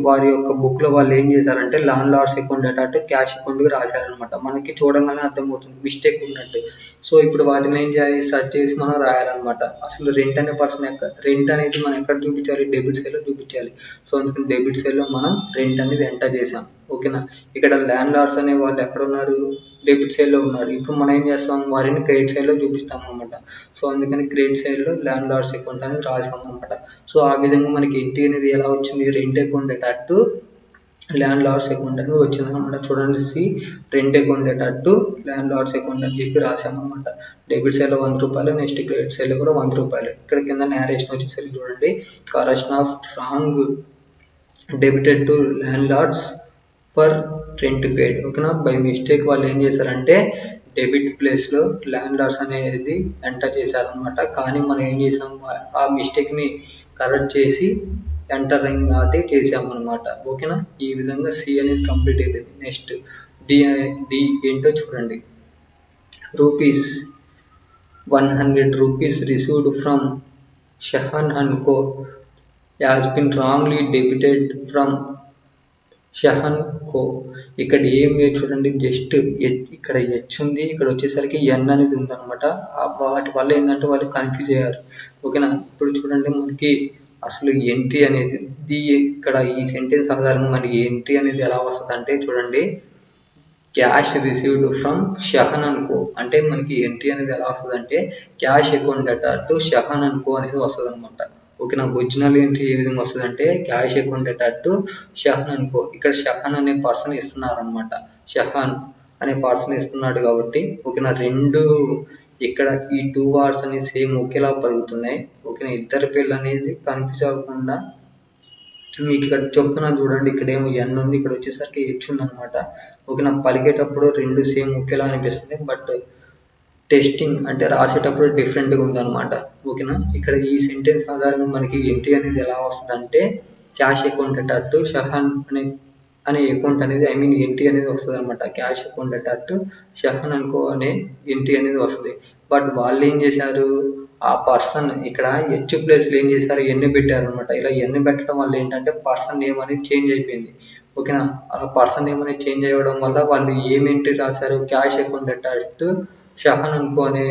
వారి యొక్క బుక్లో వాళ్ళు ఏం చేశారంటే ల్యాండ్ లార్డ్స్ అకౌంట్ అటట్టు క్యాష్ అకౌంట్గా రాశారనమాట. మనకి చూడంగానే అర్థమవుతుంది మిస్టేక్ ఉన్నట్టు. సో ఇప్పుడు వాటిని ఏం చేయాలి, సెర్చ్ చేసి మనం రాయాలన్నమాట. అసలు రెంట్ అనే పర్సన్ రెంట్ అనేది మనం ఎక్కడ చూపించాలి, డెబిట్ సైడ్లో చూపించాలి. సో అందుకని డెబిట్ సైడ్లో మనం రెంట్ అనేది ఎంటర్ చేసాం. ఓకేనా, ఇక్కడ ల్యాండ్ లార్డ్స్ అనే వాళ్ళు ఎక్కడ ఉన్నారు, డెబిట్ సైడ్లో ఉన్నారు. ఇప్పుడు మనం ఏం చేస్తాం, వారిని క్రెడిట్ సైడ్లో చూపిస్తాం అనమాట. సో అందుకని క్రెడిట్ సైడ్లో ల్యాండ్ లార్డ్స్ అకౌంట్ అనేది రాసాం అనమాట. సో ఆ విధంగా మనకి ఎంట్రీ అనేది ఎలా వచ్చింది, రెంట్ అకౌంట్ అటు ల్యాండ్ లార్డ్స్ అకౌంట్ అనేది వచ్చింది అనమాట. చూడండి, రెంట్ అకౌంట్ అటు ల్యాండ్ లార్డ్స్ అకౌంట్ అని చెప్పి రాసామన్నమాట. డెబిట్ సైడ్లో 100 రూపాయలు, నెక్స్ట్ క్రెడిట్ సైడ్లో కూడా 100 రూపాయలు. ఇక్కడ కింద నేరేషన్ వచ్చేసరికి చూడండి, correction of wrong debited to landlords for rent paid. ఓకేనా, బై మిస్టేక్ వాళ్ళు ఏం చేశారంటే డెబిట్ ప్లేస్లో ల్యాండ్ లార్డ్స్ అనేది ఎంటర్ చేశారనమాట. కానీ మనం ఏం చేసాం, ఆ మిస్టేక్ని కరెక్ట్ చేసి ఎంటరింగ్ అయితే చేసామన్నమాట. ఓకేనా, ఈ విధంగా సి అనేది కంప్లీట్ అయిపోయింది. నెక్స్ట్ డి ఏంటో చూడండి. Rupees 100 rupees received from Shahan and co has been wrongly debited from Shahan co. ఇక్కడ ఏం లేదు చూడండి, జస్ట్ ఇక్కడ హెచ్ ఉంది, ఇక్కడ వచ్చేసరికి ఎన్ అనేది ఉందన్నమాట. వాటి వల్ల ఏంటంటే వాళ్ళు కన్ఫ్యూజ్ అయ్యారు. ఓకేనా, ఇప్పుడు చూడండి మనకి అసలు ఎంట్రీ అనేది ఇక్కడ ఈ సెంటెన్స్ ఆధారంగా మనకి ఎంట్రీ అనేది ఎలా వస్తుంది అంటే చూడండి, cash received from Shahan and co. అంటే మనకి ఎంట్రీ అనేది ఎలా వస్తుంది అంటే క్యాష్ అకౌంట్ అటు షహన్ అండ్ కో అనేది వస్తుంది అనమాట. ఓకేనా, ఒరిజినల్ ఎంట్రీ ఏ విధంగా వస్తుంది అంటే క్యాష్ అకౌంట్ అటు షహన్ అండ్ కో. ఇక్కడ షహన్ అనే పర్సన్ ఇస్తున్నారు అనమాట. షహన్ అనే పర్సన్ ఇస్తున్నాడు కాబట్టి ఓకేనా, రెండు ఇక్కడ ఈ 2 వర్డ్స్ అనేవి సేమ్ ఒకేలా పలుకుతున్నాయి. ఓకేనా, ఇద్దరి పేర్లు అనేది కన్ఫ్యూజ్ అవ్వకుండా మీకు ఇక్కడ చెప్తున్నాను చూడండి. ఇక్కడ ఏమో ఎన్ ఉంది, ఇక్కడ వచ్చేసరికి హెచ్ ఉంది అనమాట. ఓకేనా, పలికేటప్పుడు రెండు సేమ్ ఒకేలా అనిపిస్తుంది, బట్ టెస్టింగ్ అంటే రాసేటప్పుడు డిఫరెంట్గా ఉందన్నమాట. ఓకేనా, ఇక్కడ ఈ సెంటెన్స్ ఆధారంగా మనకి ఎంట్రీ అనేది ఎలా వస్తుంది అంటే క్యాష్ అకౌంట్ అటు షహన్ అనే అకౌంట్ అనేది ఎంట్రీ అనేది వస్తుంది అనమాట. క్యాష్ అకౌంట్ అటు షహన్ అనుకో అనే ఎంట్రీ అనేది వస్తుంది. బట్ వాళ్ళు ఏం చేశారు, ఆ పర్సన్ ఇక్కడ హెచ్ ప్లేస్లో ఏం చేశారు, ఎన్ని పెట్టారు అనమాట. ఇలా ఎన్ని పెట్టడం వల్ల ఏంటంటే పర్సన్ నేమ్ అనేది చేంజ్ అయిపోయింది. ఓకేనా, అలా పర్సన్ నేమ్ అనేది చేంజ్ అవ్వడం వల్ల వాళ్ళు ఏం ఎంట్రీ రాశారు, క్యాష్ అకౌంట్ అటు షహన్ అనుకో అనే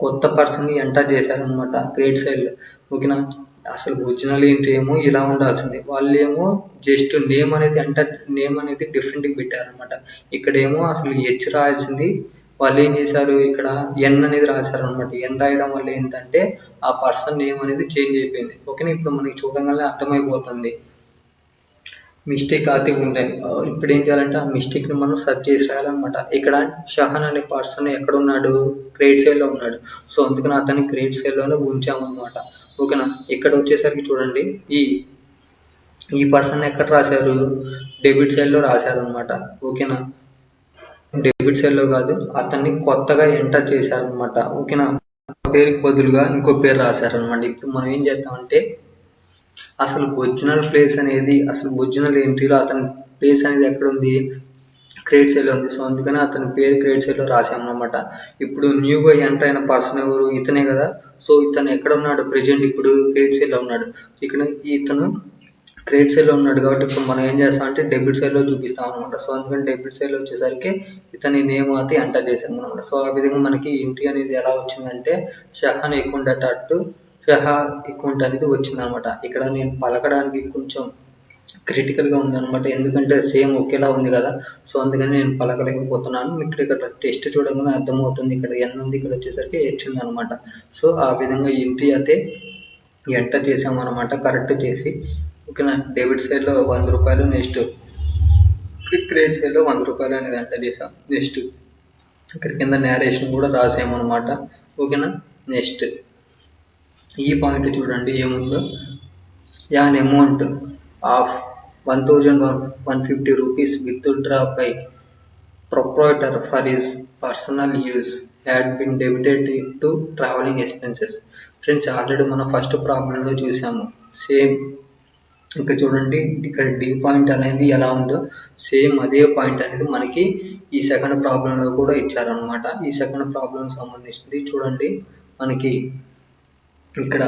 కొత్త పర్సన్ని ఎంటర్ చేశారనమాట క్రెడిట్ సైడ్లో. ఓకేనా, అసలు ఒరిజినల్ ఎంట్రీ ఏమో ఇలా ఉండాల్సింది, వాళ్ళు ఏమో జస్ట్ నేమ్ అనేది డిఫరెంట్గా పెట్టారనమాట. ఇక్కడేమో అసలు హెచ్ రాయాల్సింది వాళ్ళు ఏం చేశారు, ఇక్కడ ఎన్ అనేది రాశారనమాట. ఎన్ రాయడం వల్ల ఏంటంటే ఆ పర్సన్ నేమ్ అనేది చేంజ్ అయిపోయింది. ఓకేనా, ఇప్పుడు మనకి చూడగానే అర్థమైపోతుంది మిస్టేక్ అయితే ఉందని. ఇప్పుడు ఏం చేయాలంటే ఆ మిస్టేక్ని మనం సెర్చ్ చేసి రాయాలన్నమాట. ఇక్కడ షహన్ అనే పర్సన్ ఎక్కడ ఉన్నాడు, క్రెడిట్ సైడ్లో ఉన్నాడు. సో అందుకని అతన్ని క్రెడిట్ సైడ్లోనే ఉంచామన్నమాట. ఓకేనా, ఇక్కడ వచ్చేసరికి చూడండి, ఈ పర్సన్ ఎక్కడ రాశారు, డెబిట్ సైడ్లో రాశారనమాట. ఓకేనా, డెబిట్ సైడ్లో కాదు, అతన్ని కొత్తగా ఎంటర్ చేశారనమాట. ఓకేనా, పేరుకి బదులుగా ఇంకో పేరు రాశారనమాట. ఇప్పుడు మనం ఏం చేద్దామంటే అసలు ఒరిజినల్ ప్లేస్ అనేది అసలు ఒరిజినల్ ఎంట్రీలో అతని ప్లేస్ అనేది ఎక్కడ ఉంది, క్రెడిట్ సైడ్లో ఉంది. సో అందుకని అతని పేరు క్రెడిట్ సైడ్లో రాసామన్నమాట. ఇప్పుడు న్యూగా ఎంటర్ అయిన పర్సన్ ఎవరు, ఇతనే కదా. సో ఇతను ఎక్కడ ఉన్నాడు, ప్రెజెంట్ ఇప్పుడు క్రెడిట్ సైడ్లో ఉన్నాడు. ఇక్కడ ఇతను క్రెడిట్ సైడ్లో ఉన్నాడు కాబట్టి ఇప్పుడు మనం ఏం చేస్తామంటే డెబిట్ సైడ్లో చూపిస్తాం అనమాట. సో అందుకని డెబిట్ సైడ్లో వచ్చేసరికి ఇతని నేమ్ అయితే ఎంటర్ చేసాం అనమాట. సో ఆ విధంగా మనకి ఎంట్రీ అనేది ఎలా వచ్చిందంటే షహన్ అకౌంట్ అటు షహా అకౌంట్ అనేది వచ్చిందనమాట. ఇక్కడ నేను పలకడానికి కొంచెం క్రిటికల్గా ఉందన్నమాట, ఎందుకంటే సేమ్ ఒకేలా ఉంది కదా. సో అందుకని నేను పలకలేకపోతున్నాను. మీకు ఇక్కడ టెస్ట్ చూడగానే అర్థమవుతుంది, ఇక్కడ ఎన్ ఉంది, ఇక్కడ వచ్చేసరికి హెచ్ ఉంది అనమాట. సో ఆ విధంగా ఎంట్రీ అయితే ఎంటర్ చేసామన్నమాట, కరెక్ట్ చేసి. ఓకేనా, డెబిట్ సైడ్లో 100 రూపాయలు, నెక్స్ట్ క్రెడిట్ సైడ్లో 100 రూపాయలు అనేది ఎంటర్ చేసాం. నెక్స్ట్ ఇక్కడ కింద నేరేషన్ కూడా రాసామన్నమాట. ఓకేనా, నెక్స్ట్ ఈ పాయింట్ చూడండి ఏముందో, an amount of 1,150 rupees withdraw by proprietor for his personal use had been debited to traveling expenses. Friends already మనం ఫస్ట్ ప్రాబ్లంలో చూసాము. సేమ్ ఇంకా చూడండి ఇక్కడ డి పాయింట్ అనేది ఎలా ఉందో సేమ్ అదే పాయింట్ అనేది మనకి ఈ సెకండ్ ప్రాబ్లంలో కూడా ఇచ్చారనమాట. ఈ సెకండ్ ప్రాబ్లం సంబంధించింది చూడండి మనకి ఇక్కడ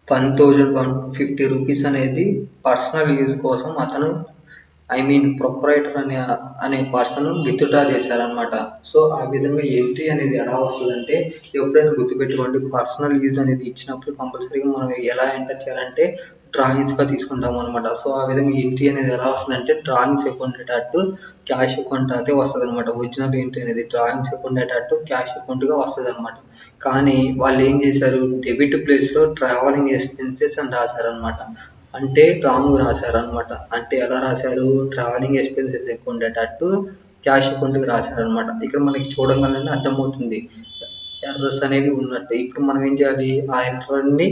1,150 రూపీస్ అనేది పర్సనల్ యూజ్ కోసం అతను ప్రొప్రైటర్ అనే పర్సన్ విత్డ్రా చేశారనమాట. సో ఆ విధంగా ఎంట్రీ అనేది ఎలా వస్తుందంటే ఎప్పుడైనా గుర్తుపెట్టుకోండి, పర్సనల్ యూజ్ అనేది ఇచ్చినప్పుడు కంపల్సరీగా మనం ఎలా ఎంటర్ చేయాలంటే డ్రాయింగ్స్గా తీసుకుంటాం అనమాట. సో ఆ విధంగా ఎంట్రీ అనేది ఎలా వస్తుందంటే డ్రాయింగ్స్ అకౌంట్ అటు క్యాష్ అకౌంట్ అయితే వస్తుంది అనమాట. ఒరిజినల్ ఎంట్రీ అనేది డ్రాయింగ్స్ అకౌంట్ అటు క్యాష్ అకౌంట్గా వస్తుంది అనమాట. కానీ వాళ్ళు ఏం చేశారు, డెబిట్ ప్లేస్లో ట్రావెలింగ్ ఎక్స్పెన్సెస్ అని రాశారనమాట. అంటే రాంగ్ రాశారనమాట. అంటే ఎలా రాశారు, ట్రావెలింగ్ ఎక్స్పెన్సెస్ ఎక్కువ ఉండేటట్టు క్యాష్ అకౌంట్కి రాశారనమాట. ఇక్కడ మనకి చూడగానే అర్థమవుతుంది ఎర్రర్స్ అనేవి ఉన్నట్టు. ఇప్పుడు మనం ఏం చేయాలి, ఆ ఎర్రర్ని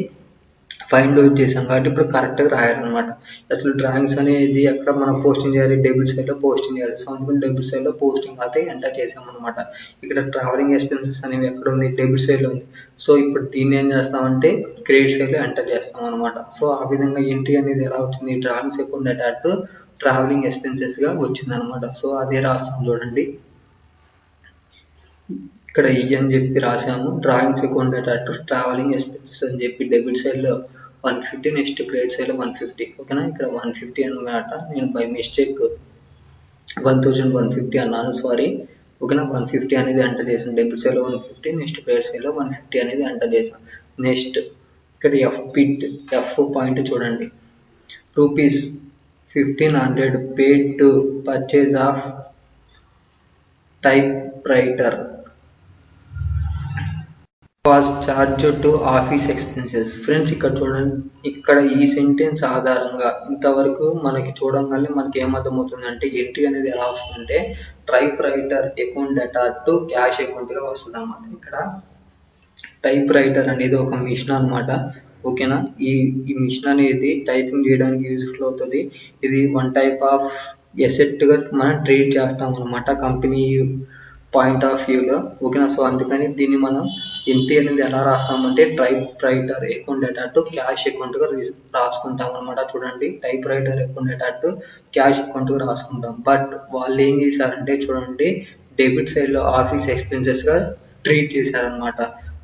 ఫైండ్ అవుట్ చేసాం కాబట్టి ఇప్పుడు కరెక్ట్గా రాయాలన్నమాట. అసలు డ్రాయింగ్స్ అనేది ఎక్కడ మనం పోస్టింగ్ చేయాలి, డెబిట్ సైడ్లో పోస్టింగ్ చేయాలి. సో అందుకని డెబిట్ సైడ్లో పోస్టింగ్ అయితే ఎంటర్ చేసామన్నమాట. ఇక్కడ ట్రావెలింగ్ ఎక్స్పెన్సెస్ అనేవి ఎక్కడ ఉంది, డెబిట్ సైడ్లో ఉంది. సో ఇప్పుడు దీన్ని ఏం చేస్తామంటే క్రెడిట్ సైడ్లో ఎంటర్ చేస్తాం అనమాట. సో ఆ విధంగా ఎంట్రీ అనేది ఎలా వచ్చింది, డ్రాయింగ్స్ ఎక్కువ ఉండేటట్టు ట్రావెలింగ్ ఎక్స్పెన్సెస్గా వచ్చిందనమాట. సో అదే రాస్తాం చూడండి, ఇక్కడ ఈ అని చెప్పి రాసాము, డ్రాయింగ్స్ ఎక్కువ ఉండేటట్టు ట్రావెలింగ్ ఎక్స్పెన్సెస్ అని చెప్పి డెబిట్ సైడ్లో 150, నెక్స్ట్ క్రెడిట్ సైడ్లో 150. ఓకేనా, ఇక్కడ 150 అనమాట. నేను బై మిస్టేక్ 1,150 అన్నాను, సారీ. ఓకేనా, 150 అనేది ఎంటర్ చేసాను. డెబిట్ సైడ్లో 150, నెక్స్ట్ క్రెడిట్ సైడ్లో 150 అనేది ఎంటర్ చేసాను. నెక్స్ట్ ఇక్కడ ఎఫ్ పాయింట్ చూడండి, ₹1,500 paid to purchase of typewriter was charged to office expenses. Friends ఇక్కడ చూడండి, ఇక్కడ ఈ సెంటెన్స్ ఆధారంగా ఇంతవరకు మనకి చూడంగానే మనకి ఏమర్థమవుతుందంటే ఎంట్రీ అనేది ఎలా వస్తుందంటే typewriter account data to cash అకౌంట్గా వస్తుంది అన్నమాట. ఇక్కడ టైప్ రైటర్ అనేది ఒక మిషన్ అనమాట. ఓకేనా, ఈ మిషన్ అనేది టైపింగ్ చేయడానికి యూజ్ఫుల్ అవుతుంది. ఇది వన్ టైప్ ఆఫ్ ఎసెట్గా మనం ట్రీట్ చేస్తాం అనమాట కంపెనీ పాయింట్ ఆఫ్ వ్యూలో. ఓకేనా, సో అందుకని దీన్ని మనం ఎంట్రీ అనేది ఎలా రాస్తామంటే typewriter account data to cash అకౌంట్గా రాసుకుంటాం అనమాట. చూడండి, typewriter account data to cash అకౌంట్గా రాసుకుంటాం. బట్ వాళ్ళు ఏం చేశారంటే చూడండి, డెబిట్ సైడ్లో ఆఫీస్ ఎక్స్పెన్సెస్గా ట్రీట్ చేశారనమాట.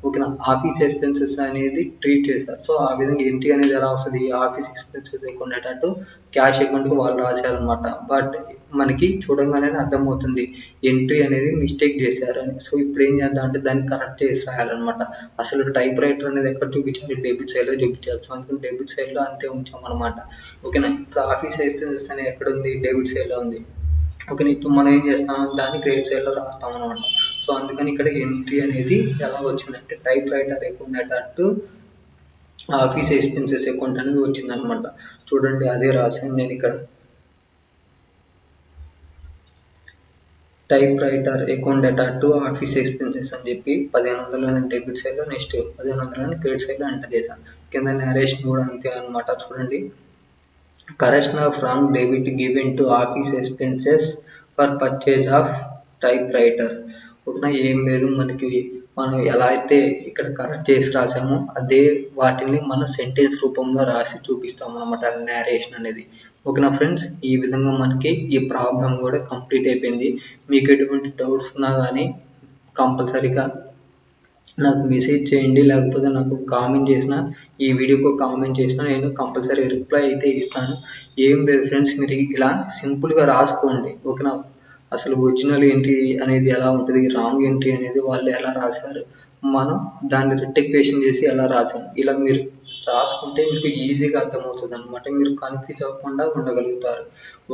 ఓకేనా, ఆఫీస్ ఎక్స్పెన్సెస్ అనేది ట్రీట్ చేశారు. సో ఆ విధంగా ఎంట్రీ అనేది ఎలా వస్తుంది, ఆఫీస్ ఎక్స్పెన్సెస్ ఎక్కువ ఉండేటట్టు క్యాష్ అకౌంట్కి వాళ్ళు రాశారనమాట. బట్ మనకి చూడంగానే అర్థమవుతుంది ఎంట్రీ అనేది మిస్టేక్ చేశారని. సో ఇప్పుడు ఏం చేద్దాం అంటే దాన్ని కరెక్ట్ చేసి రాయాలన్నమాట. అసలు టైప్ రైటర్ అనేది ఎక్కడ చూపించాలి, డెబిట్ సైడ్లో చూపించాలి. సో అందుకని డెబిట్ సైడ్లో అంతే ఉంచామన్నమాట. ఓకేనా, ఇప్పుడు ఆఫీస్ ఎక్స్పెన్సెస్ అనేది ఎక్కడ ఉంది, డెబిట్ సైడ్లో ఉంది. ఓకే, ఇప్పుడు మనం ఏం చేస్తాం, దాన్ని క్రెడిట్ సైడ్లో రాస్తాం అనమాట. సో అందుకని ఇక్కడ ఎంట్రీ అనేది ఎలా వచ్చిందంటే టైప్ రైటర్ అకౌంట్ అటు ఆఫీస్ ఎక్స్పెన్సెస్ అకౌంట్ అనేది వచ్చిందనమాట. చూడండి, అదే రాశాను నేను ఇక్కడ, type writer account data to office expenses అని చెప్పి 1,500 డెబిట్ సైడ్లో, నెక్స్ట్ 1,500 క్రెడిట్ సైడ్లో ఎంటర్ చేశాను. కింద నేరేషన్ కూడా అంతే అనమాట. చూడండి, correction of wrong debit given to office expenses for purchase of type writer. ఓకేనా, ఏం లేదు, మనకి మనం ఎలా అయితే ఇక్కడ కరెక్ట్ చేసి రాసామో అదే వాటిని మనం సెంటెన్స్ రూపంలో రాసి చూపిస్తాం అనమాట, నేరేషన్ అనేది. ఓకేనా ఫ్రెండ్స్, ఈ విధంగా మనకి ఈ ప్రాబ్లం కూడా కంప్లీట్ అయిపోయింది. మీకు ఎటువంటి డౌట్స్ ఉన్నా కానీ కంపల్సరీగా నాకు మెసేజ్ చేయండి, లేకపోతే నాకు కామెంట్ చేసిన, ఈ వీడియోకు కామెంట్ చేసినా నేను కంపల్సరీ రిప్లై అయితే ఇస్తాను. ఏం లేదు ఫ్రెండ్స్, మీరు ఇలా సింపుల్గా రాసుకోండి. ఓకేనా, అసలు ఒరిజినల్ ఎంట్రీ అనేది ఎలా ఉంటుంది, రాంగ్ ఎంట్రీ అనేది వాళ్ళు ఎలా రాశారు, మనం దాన్ని రెక్టిఫికేషన్ చేసి ఎలా రాసాం, ఇలా మీరు రాసుకుంటే మీకు ఈజీగా అర్థమవుతుంది అనమాట. మీరు కన్ఫ్యూజ్ అవ్వకుండా ఉండగలుగుతారు.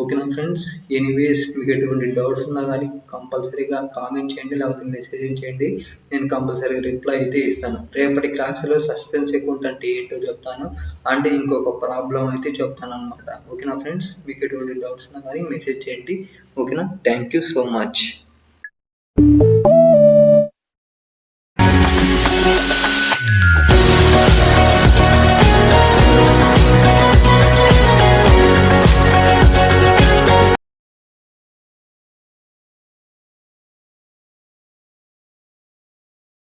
ఓకేనా ఫ్రెండ్స్, ఎనీవేస్ మీకు ఎటువంటి డౌట్స్ ఉన్నా కానీ కంపల్సరీగా కామెంట్ చేయండి, లేకపోతే మెసేజ్ చేయండి. నేను కంపల్సరీ రిప్లై అయితే ఇస్తాను. రేపటి క్లాసులో సస్పెన్స్ అకౌంట్ అంటే ఏంటో చెప్తాను, అంటే ఇంకొక ప్రాబ్లం అయితే చెప్తాను అనమాట. ఓకేనా ఫ్రెండ్స్, మీకు ఎటువంటి డౌట్స్ ఉన్నా కానీ మెసేజ్ చేయండి. ఓకేనా, థ్యాంక్ యూ సో మచ్.